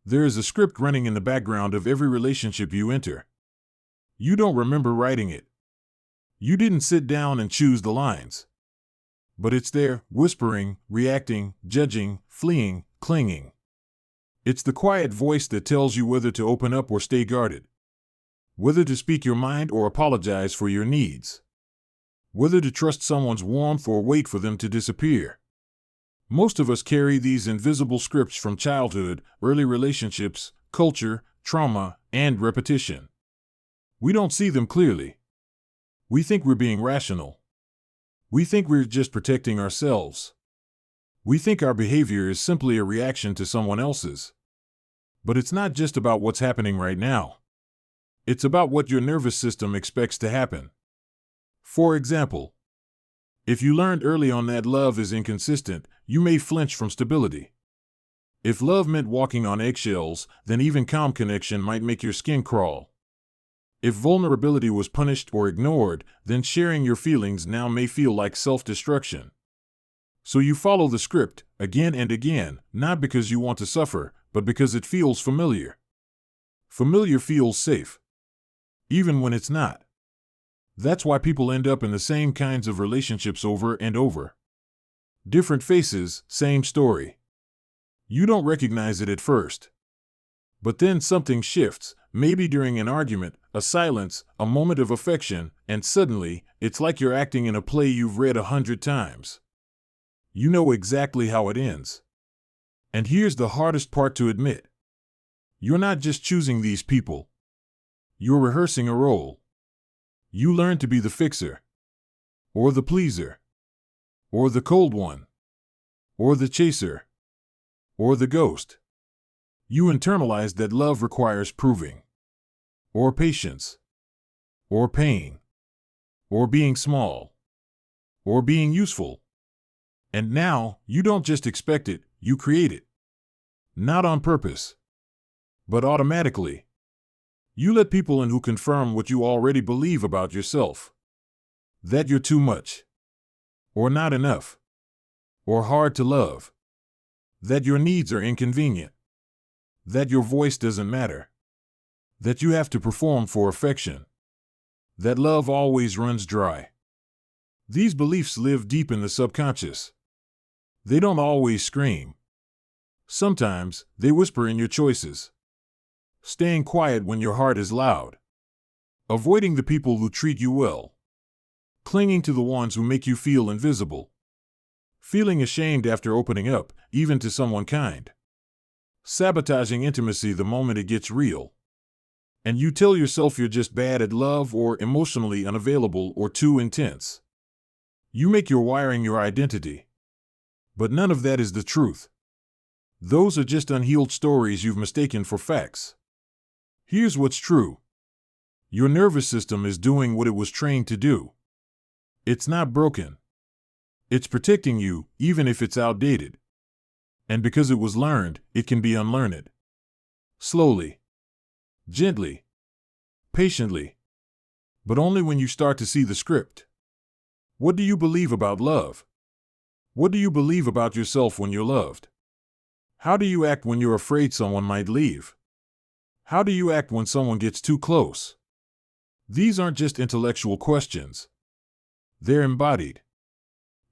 There is a script running in the background of every relationship you enter. You don't remember writing it. You didn't sit down and choose the lines. But it's there, whispering, reacting, judging, fleeing, clinging. It's the quiet voice that tells you whether to open up or stay guarded. Whether to speak your mind or apologize for your needs. Whether to trust someone's warmth or wait for them to disappear. Most of us carry these invisible scripts from childhood, early relationships, culture, trauma, and repetition. We don't see them clearly. We think we're being rational. We think we're just protecting ourselves. We think our behavior is simply a reaction to someone else's. But it's not just about what's happening right now. It's about what your nervous system expects to happen. For example, if you learned early on that love is inconsistent, you may flinch from stability. If love meant walking on eggshells, then even calm connection might make your skin crawl. If vulnerability was punished or ignored, then sharing your feelings now may feel like self-destruction. So you follow the script, again and again, not because you want to suffer, but because it feels familiar. Familiar feels safe. Even when it's not. That's why people end up in the same kinds of relationships over and over. Different faces, same story. You don't recognize it at first. But then something shifts, maybe during an argument, a silence, a moment of affection, and suddenly, it's like you're acting in a play you've read 100 times. You know exactly how it ends. And here's the hardest part to admit. You're not just choosing these people. You're rehearsing a role. You learn to be the fixer, or the pleaser, or the cold one, or the chaser, or the ghost. You internalize that love requires proving, or patience, or pain, or being small, or being useful. And now, you don't just expect it, you create it. Not on purpose, but automatically. You let people in who confirm what you already believe about yourself. That you're too much. Or not enough. Or hard to love. That your needs are inconvenient. That your voice doesn't matter. That you have to perform for affection. That love always runs dry. These beliefs live deep in the subconscious. They don't always scream. Sometimes, they whisper in your choices. Staying quiet when your heart is loud. Avoiding the people who treat you well. Clinging to the ones who make you feel invisible. Feeling ashamed after opening up, even to someone kind. Sabotaging intimacy the moment it gets real. And you tell yourself you're just bad at love or emotionally unavailable or too intense. You make your wiring your identity. But none of that is the truth. Those are just unhealed stories you've mistaken for facts. Here's what's true. Your nervous system is doing what it was trained to do. It's not broken. It's protecting you, even if it's outdated. And because it was learned, it can be unlearned. Slowly. Gently. Patiently. But only when you start to see the script. What do you believe about love? What do you believe about yourself when you're loved? How do you act when you're afraid someone might leave? How do you act when someone gets too close? These aren't just intellectual questions. They're embodied.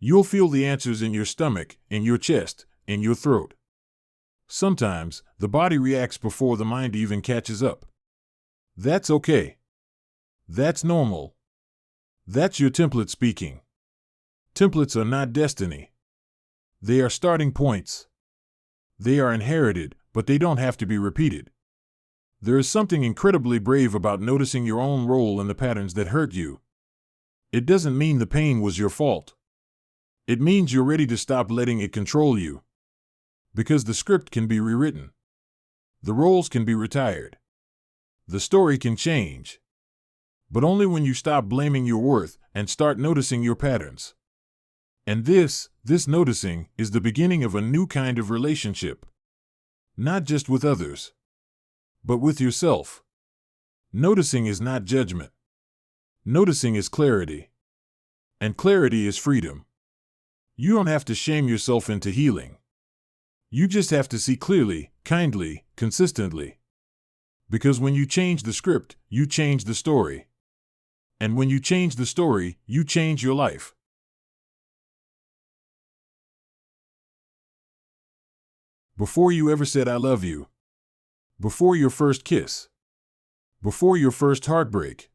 You'll feel the answers in your stomach, in your chest, in your throat. Sometimes, the body reacts before the mind even catches up. That's okay. That's normal. That's your template speaking. Templates are not destiny. They are starting points. They are inherited, but they don't have to be repeated. There is something incredibly brave about noticing your own role in the patterns that hurt you. It doesn't mean the pain was your fault. It means you're ready to stop letting it control you. Because the script can be rewritten. The roles can be retired. The story can change. But only when you stop blaming your worth and start noticing your patterns. And this noticing, is the beginning of a new kind of relationship. Not just with others, but with yourself. Noticing is not judgment. Noticing is clarity. And clarity is freedom. You don't have to shame yourself into healing. You just have to see clearly, kindly, consistently. Because when you change the script, you change the story. And when you change the story, you change your life. Before you ever said I love you. Before your first kiss. Before your first heartbreak.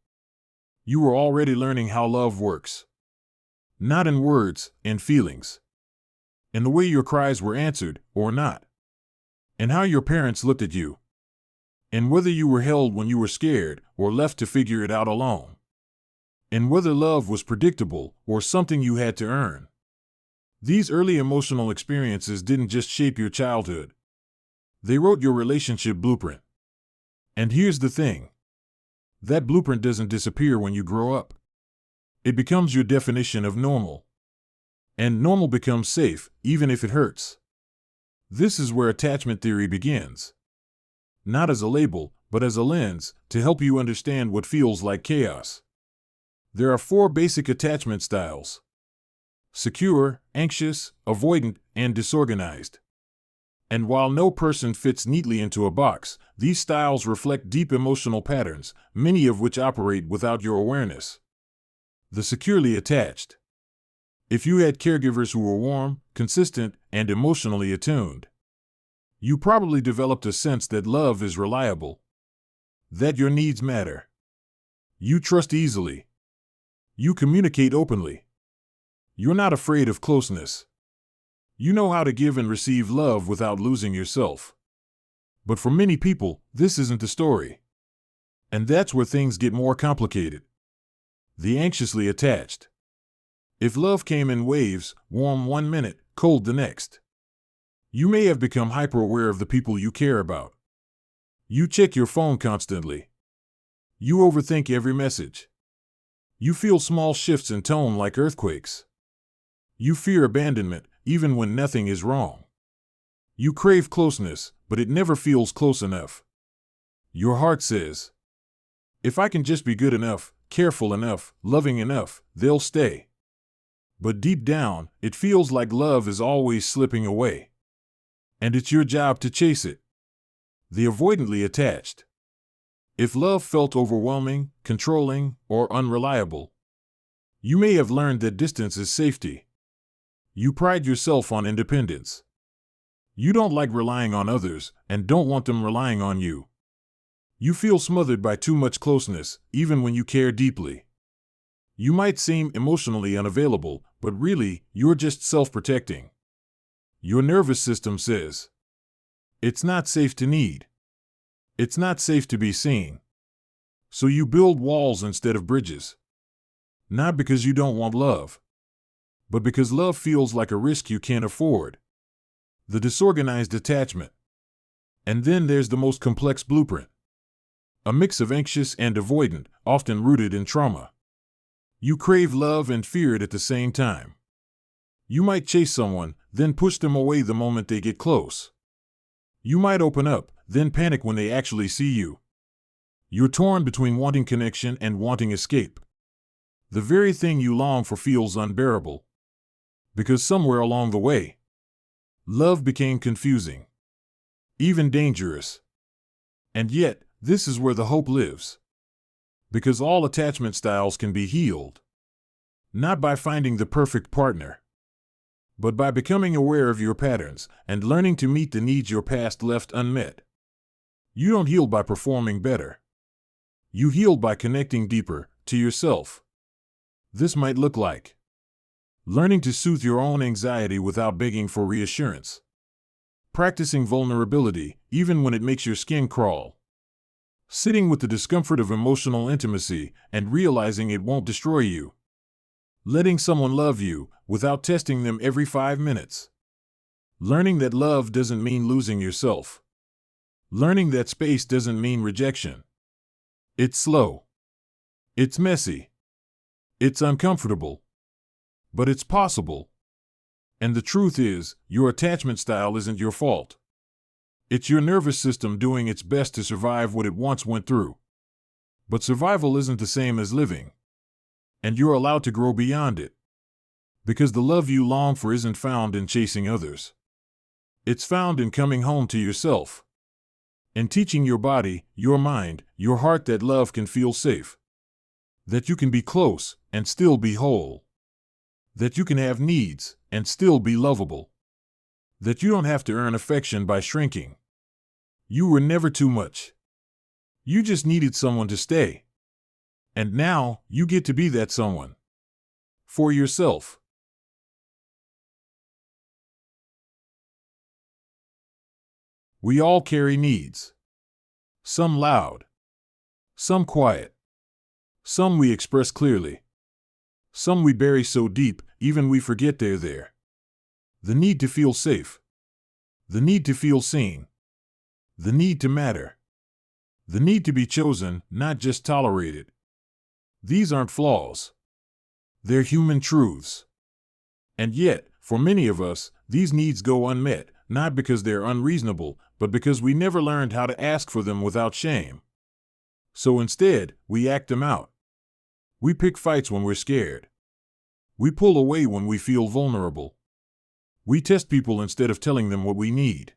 You were already learning how love works. Not in words, in feelings. In the way your cries were answered, or not. In how your parents looked at you. In whether you were held when you were scared, or left to figure it out alone. In whether love was predictable, or something you had to earn. These early emotional experiences didn't just shape your childhood. They wrote your relationship blueprint. And here's the thing. That blueprint doesn't disappear when you grow up. It becomes your definition of normal. And normal becomes safe, even if it hurts. This is where attachment theory begins. Not as a label, but as a lens, to help you understand what feels like chaos. There are 4 basic attachment styles. Secure, anxious, avoidant, and disorganized. And while no person fits neatly into a box, these styles reflect deep emotional patterns, many of which operate without your awareness. The securely attached. If you had caregivers who were warm, consistent, and emotionally attuned, you probably developed a sense that love is reliable. That your needs matter. You trust easily. You communicate openly. You're not afraid of closeness. You know how to give and receive love without losing yourself. But for many people, this isn't the story. And that's where things get more complicated. The anxiously attached. If love came in waves, warm one minute, cold the next. You may have become hyper-aware of the people you care about. You check your phone constantly. You overthink every message. You feel small shifts in tone like earthquakes. You fear abandonment, even when nothing is wrong. You crave closeness, but it never feels close enough. Your heart says, if I can just be good enough, careful enough, loving enough, they'll stay. But deep down, it feels like love is always slipping away. And it's your job to chase it. The avoidantly attached. If love felt overwhelming, controlling, or unreliable, you may have learned that distance is safety. You pride yourself on independence. You don't like relying on others, and don't want them relying on you. You feel smothered by too much closeness, even when you care deeply. You might seem emotionally unavailable, but really, you're just self-protecting. Your nervous system says, it's not safe to need. It's not safe to be seen. So you build walls instead of bridges. Not because you don't want love, but because love feels like a risk you can't afford. The disorganized attachment. And then there's the most complex blueprint. A mix of anxious and avoidant, often rooted in trauma. You crave love and fear it at the same time. You might chase someone, then push them away the moment they get close. You might open up, then panic when they actually see you. You're torn between wanting connection and wanting escape. The very thing you long for feels unbearable. Because somewhere along the way, love became confusing. Even dangerous. And yet, this is where the hope lives. Because all attachment styles can be healed. Not by finding the perfect partner, but by becoming aware of your patterns and learning to meet the needs your past left unmet. You don't heal by performing better. You heal by connecting deeper to yourself. This might look like learning to soothe your own anxiety without begging for reassurance. Practicing vulnerability, even when it makes your skin crawl. Sitting with the discomfort of emotional intimacy and realizing it won't destroy you. Letting someone love you without testing them every 5 minutes. Learning that love doesn't mean losing yourself. Learning that space doesn't mean rejection. It's slow. It's messy. It's uncomfortable. But it's possible. And the truth is, your attachment style isn't your fault. It's your nervous system doing its best to survive what it once went through. But survival isn't the same as living. And you're allowed to grow beyond it. Because the love you long for isn't found in chasing others. It's found in coming home to yourself, in teaching your body, your mind, your heart that love can feel safe, that you can be close and still be whole, that you can have needs and still be lovable, that you don't have to earn affection by shrinking. You were never too much. You just needed someone to stay. And now you get to be that someone. For yourself. We all carry needs. Some loud. Some quiet. Some we express clearly. Some we bury so deep, even we forget they're there. The need to feel safe. The need to feel seen. The need to matter. The need to be chosen, not just tolerated. These aren't flaws. They're human truths. And yet, for many of us, these needs go unmet, not because they're unreasonable, but because we never learned how to ask for them without shame. So instead, we act them out. We pick fights when we're scared. We pull away when we feel vulnerable. We test people instead of telling them what we need.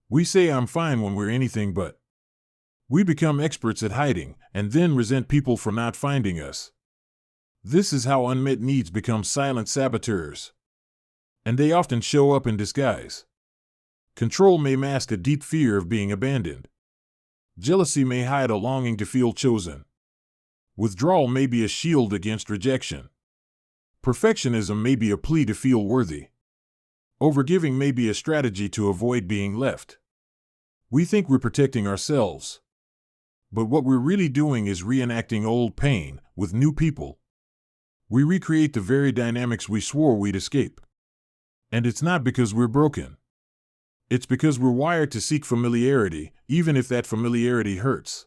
We say I'm fine when we're anything but. We become experts at hiding, and then resent people for not finding us. This is how unmet needs become silent saboteurs. And they often show up in disguise. Control may mask a deep fear of being abandoned. Jealousy may hide a longing to feel chosen. Withdrawal may be a shield against rejection. Perfectionism may be a plea to feel worthy. Overgiving may be a strategy to avoid being left. We think we're protecting ourselves. But what we're really doing is reenacting old pain with new people. We recreate the very dynamics we swore we'd escape. And it's not because we're broken. It's because we're wired to seek familiarity, even if that familiarity hurts.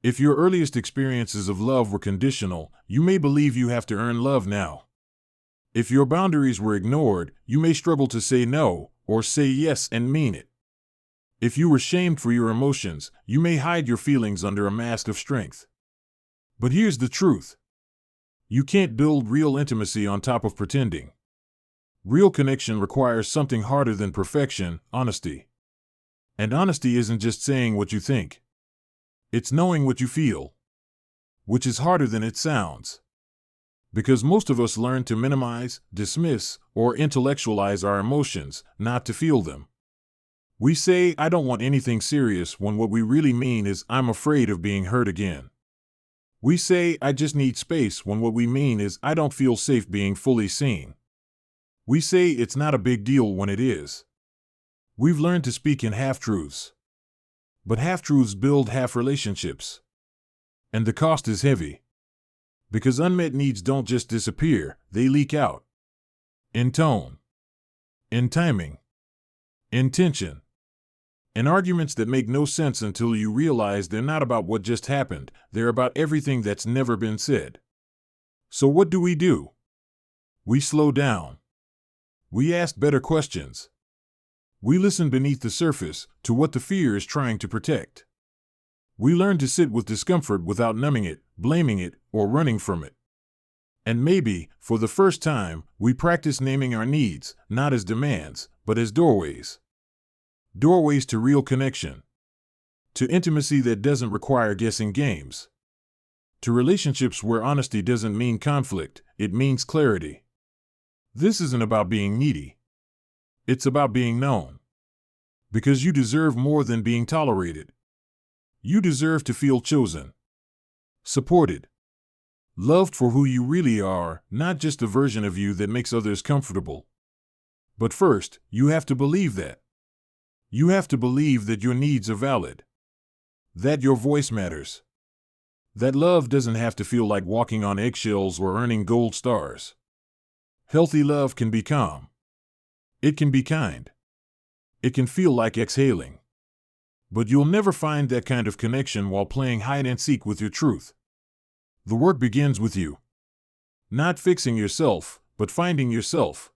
If your earliest experiences of love were conditional, you may believe you have to earn love now. If your boundaries were ignored, you may struggle to say no, or say yes and mean it. If you were shamed for your emotions, you may hide your feelings under a mask of strength. But here's the truth. You can't build real intimacy on top of pretending. Real connection requires something harder than perfection, honesty. And honesty isn't just saying what you think. It's knowing what you feel. Which is harder than it sounds. Because most of us learn to minimize, dismiss, or intellectualize our emotions, not to feel them. We say, I don't want anything serious, when what we really mean is, I'm afraid of being hurt again. We say, I just need space, when what we mean is, I don't feel safe being fully seen. We say it's not a big deal when it is. We've learned to speak in half-truths. But half-truths build half-relationships. And the cost is heavy. Because unmet needs don't just disappear, they leak out. In tone. In timing. In tension. In arguments that make no sense until you realize they're not about what just happened, they're about everything that's never been said. So what do? We slow down. We ask better questions. We listen beneath the surface to what the fear is trying to protect. We learn to sit with discomfort without numbing it, blaming it, or running from it. And maybe, for the first time, we practice naming our needs, not as demands, but as doorways. Doorways to real connection. To intimacy that doesn't require guessing games. To relationships where honesty doesn't mean conflict, it means clarity. This isn't about being needy. It's about being known. Because you deserve more than being tolerated. You deserve to feel chosen. Supported. Loved for who you really are, not just a version of you that makes others comfortable. But first, you have to believe that. You have to believe that your needs are valid. That your voice matters. That love doesn't have to feel like walking on eggshells or earning gold stars. Healthy love can be calm. It can be kind. It can feel like exhaling. But you'll never find that kind of connection while playing hide and seek with your truth. The work begins with you. Not fixing yourself, but finding yourself.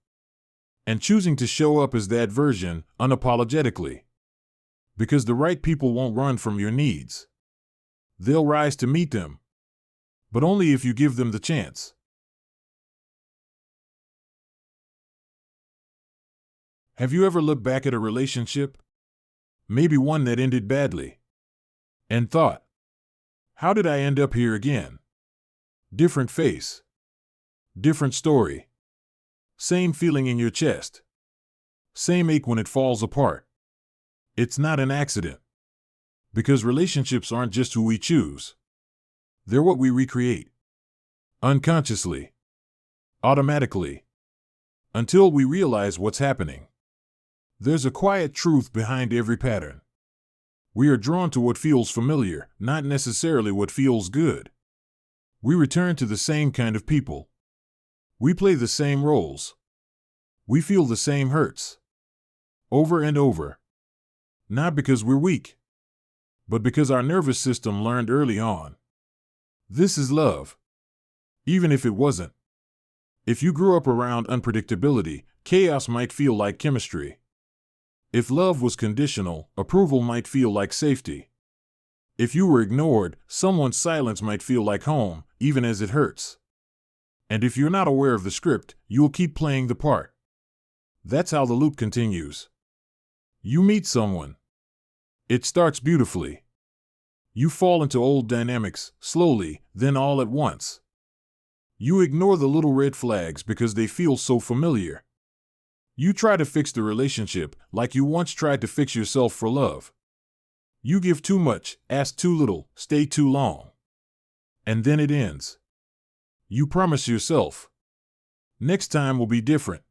And choosing to show up as that version, unapologetically. Because the right people won't run from your needs. They'll rise to meet them. But only if you give them the chance. Have you ever looked back at a relationship, maybe one that ended badly, and thought, how did I end up here again? Different face, different story, same feeling in your chest, same ache when it falls apart. It's not an accident, because relationships aren't just who we choose. They're what we recreate, unconsciously, automatically, until we realize what's happening. There's a quiet truth behind every pattern. We are drawn to what feels familiar, not necessarily what feels good. We return to the same kind of people. We play the same roles. We feel the same hurts. Over and over. Not because we're weak, but because our nervous system learned early on. This is love. Even if it wasn't. If you grew up around unpredictability, chaos might feel like chemistry. If love was conditional, approval might feel like safety. If you were ignored, someone's silence might feel like home, even as it hurts. And if you're not aware of the script, you'll keep playing the part. That's how the loop continues. You meet someone. It starts beautifully. You fall into old dynamics, slowly, then all at once. You ignore the little red flags because they feel so familiar. You try to fix the relationship like you once tried to fix yourself for love. You give too much, ask too little, stay too long. And then it ends. You promise yourself, next time will be different.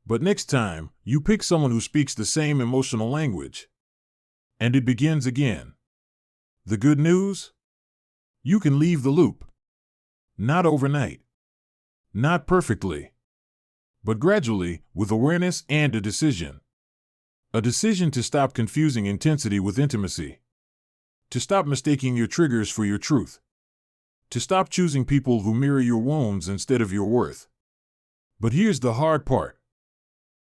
But next time, you pick someone who speaks the same emotional language. And it begins again. The good news? You can leave the loop. Not overnight. Not perfectly. But gradually, with awareness and a decision. A decision to stop confusing intensity with intimacy. To stop mistaking your triggers for your truth. To stop choosing people who mirror your wounds instead of your worth. But here's the hard part.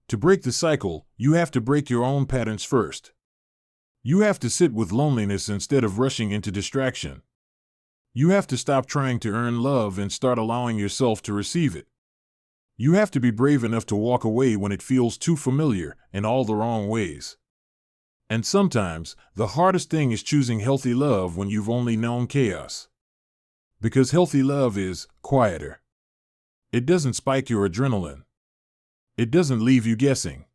To break the cycle, you have to break your own patterns first. You have to sit with loneliness instead of rushing into distraction. You have to stop trying to earn love and start allowing yourself to receive it. You have to be brave enough to walk away when it feels too familiar in all the wrong ways. And sometimes, the hardest thing is choosing healthy love when you've only known chaos. Because healthy love is quieter. It doesn't spike your adrenaline. It doesn't leave you guessing.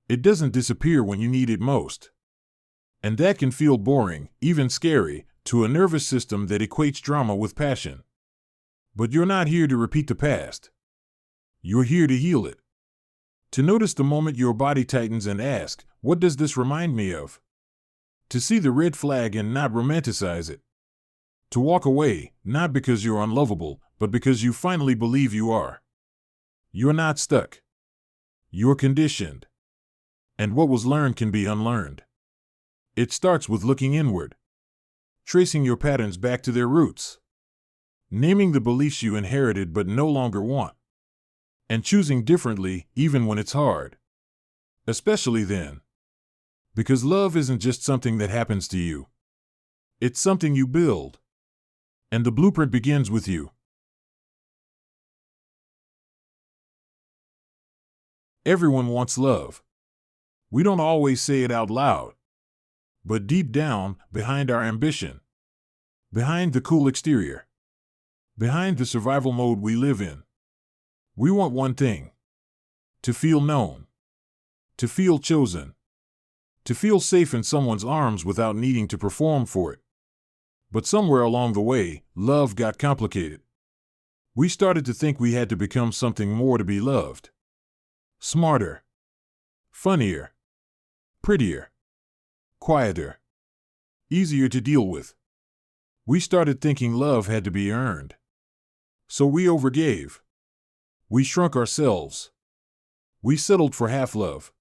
It doesn't disappear when you need it most. And that can feel boring, even scary, to a nervous system that equates drama with passion. But you're not here to repeat the past. You're here to heal it. To notice the moment your body tightens and ask, what does this remind me of? To see the red flag and not romanticize it. To walk away, not because you're unlovable, but because you finally believe you are. You're not stuck. You're conditioned. And what was learned can be unlearned. It starts with looking inward. Tracing your patterns back to their roots. Naming the beliefs you inherited but no longer want. And choosing differently even when it's hard. Especially then. Because love isn't just something that happens to you. It's something you build. And the blueprint begins with you. Everyone wants love. We don't always say it out loud. But deep down, behind our ambition. Behind the cool exterior. Behind the survival mode we live in. We want one thing. To feel known. To feel chosen. To feel safe in someone's arms without needing to perform for it. But somewhere along the way, love got complicated. We started to think we had to become something more to be loved. Smarter. Funnier. Prettier. Quieter. Easier to deal with. We started thinking love had to be earned. So we overgave. We shrunk ourselves. We settled for half love.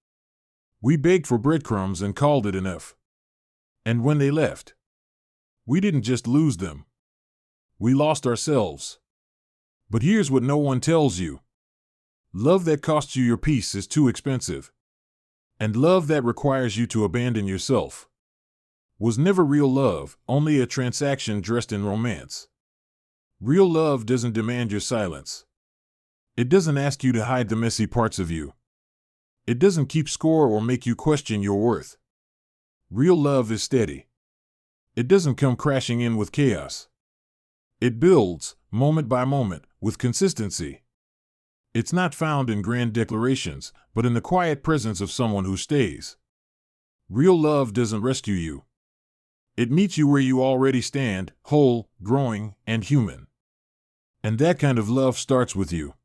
We begged for breadcrumbs and called it enough. And when they left, we didn't just lose them. We lost ourselves. But here's what no one tells you. Love that costs you your peace is too expensive. And love that requires you to abandon yourself was never real love, only a transaction dressed in romance. Real love doesn't demand your silence. It doesn't ask you to hide the messy parts of you. It doesn't keep score or make you question your worth. Real love is steady. It doesn't come crashing in with chaos. It builds, moment by moment, with consistency. It's not found in grand declarations, but in the quiet presence of someone who stays. Real love doesn't rescue you. It meets you where you already stand, whole, growing, and human. And that kind of love starts with you.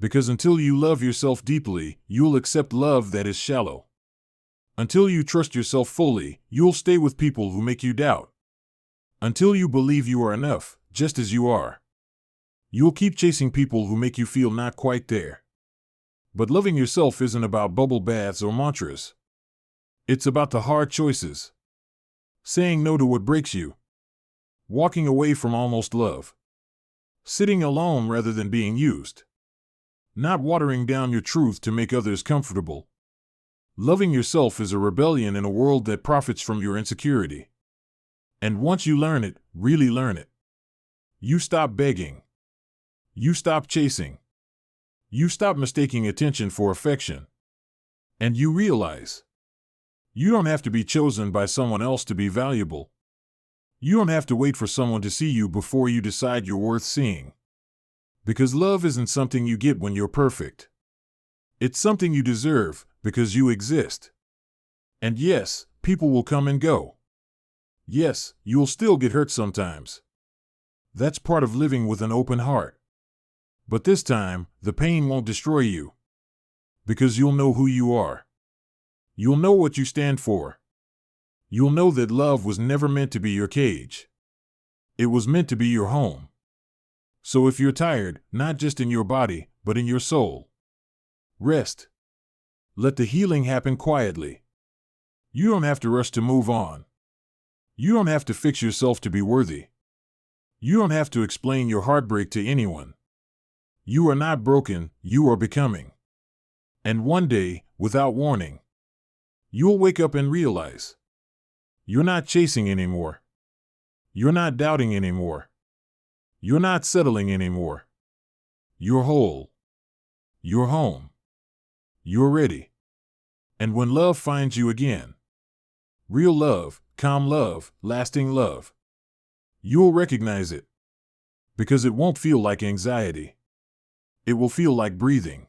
Because until you love yourself deeply, you'll accept love that is shallow. Until you trust yourself fully, you'll stay with people who make you doubt. Until you believe you are enough, just as you are, you'll keep chasing people who make you feel not quite there. But loving yourself isn't about bubble baths or mantras. It's about the hard choices. Saying no to what breaks you. Walking away from almost love. Sitting alone rather than being used. Not watering down your truth to make others comfortable. Loving yourself is a rebellion in a world that profits from your insecurity. And once you learn it, really learn it, you stop begging. You stop chasing. You stop mistaking attention for affection. And you realize you don't have to be chosen by someone else to be valuable. You don't have to wait for someone to see you before you decide you're worth seeing. Because love isn't something you get when you're perfect. It's something you deserve because you exist. And yes, people will come and go. Yes, you'll still get hurt sometimes. That's part of living with an open heart. But this time, the pain won't destroy you. Because you'll know who you are. You'll know what you stand for. You'll know that love was never meant to be your cage. It was meant to be your home. So if you're tired, not just in your body, but in your soul, rest. Let the healing happen quietly. You don't have to rush to move on. You don't have to fix yourself to be worthy. You don't have to explain your heartbreak to anyone. You are not broken, you are becoming. And one day, without warning, you'll wake up and realize you're not chasing anymore. You're not doubting anymore. You're not settling anymore. You're whole. You're home. You're ready. And when love finds you again, real love, calm love, lasting love, you'll recognize it. Because it won't feel like anxiety. It will feel like breathing.